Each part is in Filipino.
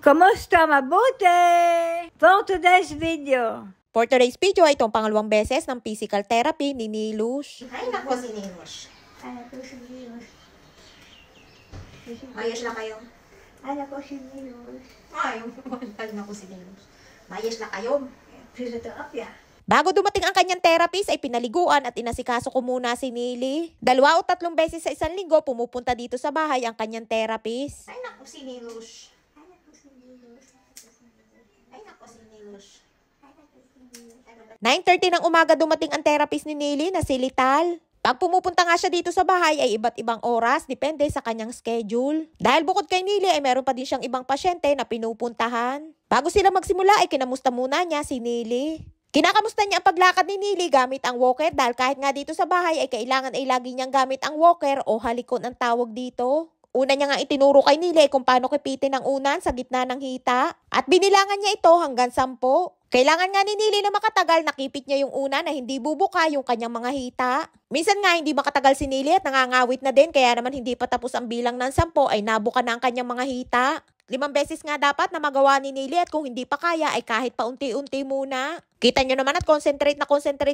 Kamusta? Mabuti? For today's video. For today's video ay itong pangalawang beses ng physical therapy ni Nilush. Ay, naku si Nilush. Ay, naku si Nilush. Mayos lang kayo. Ay, naku si Nilush. Ay, naku si Nilush. Mayos lang kayo. Fisioterapya. Bago dumating ang kanyang therapist ay pinaliguan at inasikaso ko muna si Nili. 2 o 3 beses sa isang linggo pumupunta dito sa bahay ang kanyang therapist. Ay, naku si Nilush. Ay, naku si Nilush. Ay, naku si Nilush. 9:30 ng umaga dumating ang therapist ni Nili na si Lital. Pag pumupunta nga siya dito sa bahay ay iba't ibang oras, depende sa kanyang schedule. Dahil bukod kay Nili ay meron pa din siyang ibang pasyente na pinupuntahan. Bago sila magsimula ay kinamusta muna niya si Nili. Kinakamusta niya ang paglakad ni Nili gamit ang walker dahil kahit nga dito sa bahay ay kailangan ay lagi niyang gamit ang walker o halikon ang tawag dito. Una niya nga itinuro kay Nili kung paano kipitin ang unan sa gitna ng hita at binilangan niya ito hanggang 10. Kailangan nga ni Nili na makatagal nakipit niya yung una na hindi bubuka yung kanyang mga hita. Minsan nga hindi makatagal si Nili at nangangawit na din kaya naman hindi pa tapos ang bilang ng 10 ay nabuka na ang kanyang mga hita. 5 beses nga dapat na magawa ni Nili at kung hindi pa kaya ay kahit pa unti-unti muna. Kita nyo naman at concentrate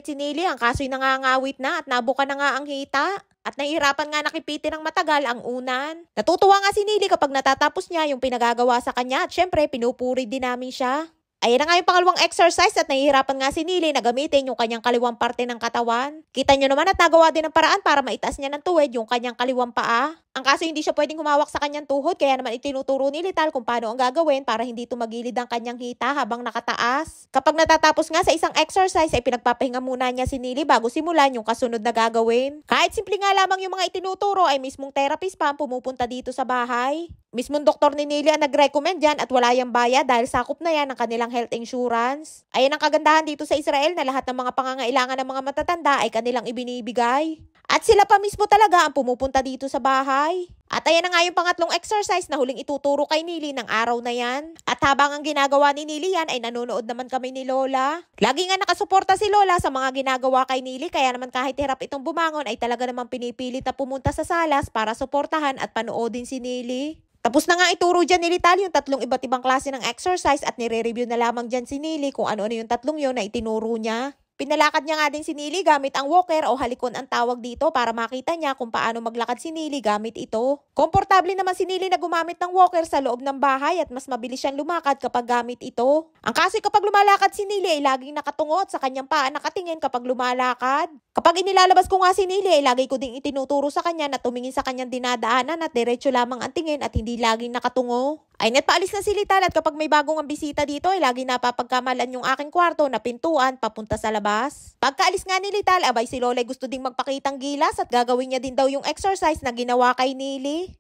si Nili ang kaso'y nangangawit na at nabuka na nga ang hita. At nahihirapan nga nakipitin ng matagal ang unan. Natutuwa nga si Nili kapag natatapos niya yung pinagagawa sa kanya at syempre pinupuri din namin siya. Ayan na nga yung pangalawang exercise at nahihirapan nga si Nili na gamitin yung kanyang kaliwang parte ng katawan. Kita nyo naman at nagawa din ng paraan para maitaas niya ng tuwid yung kanyang kaliwang paa. Ang kaso hindi siya pwedeng humawak sa kanyang tuhod kaya naman itinuturo ni Lital kung paano ang gagawin para hindi tumagilid ang kanyang hita habang nakataas. Kapag natatapos nga sa isang exercise ay pinagpapahinga muna niya si Nili bago simulan yung kasunod na gagawin. Kahit simple nga lamang yung mga itinuturo ay mismong therapist pa ang pumupunta dito sa bahay. Mismong doktor ni Nili ang nag-recommend yan at wala yung bayad dahil sakop na yan ng kanilang health insurance. Ayan ang kagandahan dito sa Israel na lahat ng mga pangangailangan ng mga matatanda ay kanilang ibinibigay. At sila pa mismo talaga ang pumupunta dito sa bahay. At ayan na nga yung pangatlong exercise na huling ituturo kay Nili ng araw na yan. At habang ang ginagawa ni Nili yan ay nanonood naman kami ni Lola. Lagi nga nakasuporta si Lola sa mga ginagawa kay Nili kaya naman kahit hirap itong bumangon ay talaga namang pinipilit na pumunta sa salas para suportahan at panoodin si Nili. Tapos na nga ituro dyan ni Lital yung 3 iba't ibang klase ng exercise at nire-review na lamang dyan si Nili kung ano-ano yung 3 yun na itinuro niya. Pinalakad niya nga din si Nili gamit ang walker o halikon ang tawag dito para makita niya kung paano maglakad si Nili gamit ito. Komportable naman si Nili na gumamit ng walker sa loob ng bahay at mas mabilis siyang lumakad kapag gamit ito. Ang kaso kapag lumalakad si Nili ay laging nakatungot sa kanyang paa nakatingin kapag lumalakad. Kapag inilalabas ko nga si Nili ay lagi ko ding itinuturo sa kanya na tumingin sa kanyang dinadaanan at diretso lamang ang tingin at hindi laging nakatungo. Ay net paalis na si Lital at kapag may bagong ang bisita dito ay lagi napapagkamalan yung aking kwarto na pintuan papunta sa labas. Pagkaalis nga ni Lital, abay si Lola gusto ding magpakitang gilas at gagawin niya din daw yung exercise na ginawa kay Nili.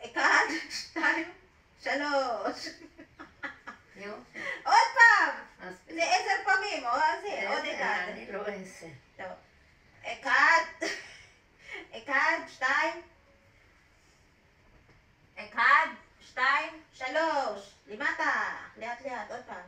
Ikan, time, shalos. Otpam! Si Eser pa mimo, o dekat. Ekad, time. Ekad, time, shalos. Limata, lihat, otpam.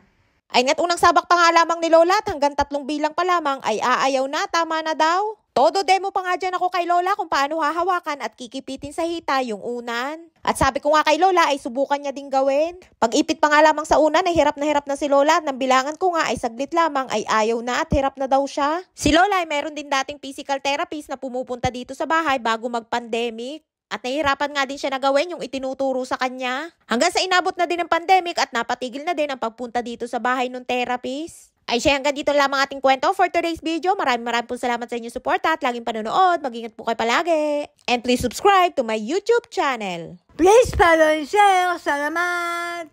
Ay net unang sabak pa nga lamang ni Lola at hanggang 3 bilang pa lamang ay aayaw na, tama na daw. Todo demo pa nga dyan ako kay Lola kung paano hahawakan at kikipitin sa hita yung unan. At sabi ko nga kay Lola ay subukan niya ding gawin. Pag ipit pa nga lamang sa unan ay hirap na si Lola at nang bilangan ko nga ay saglit lamang ay ayaw na at hirap na daw siya. Si Lola ay meron din dating physical therapist na pumupunta dito sa bahay bago mag-pandemic. At nahihirapan nga din siya na gawin yung itinuturo sa kanya. Hanggang sa inabot na din ang pandemic at napatigil na din ang pagpunta dito sa bahay ng therapist. Ay siya hanggang dito lamang ating kwento for today's video. Maraming po salamat sa inyong suporta at laging panonood. Mag-ingat po kayo palagi. And please subscribe to my YouTube channel. Please follow and share. Salamat!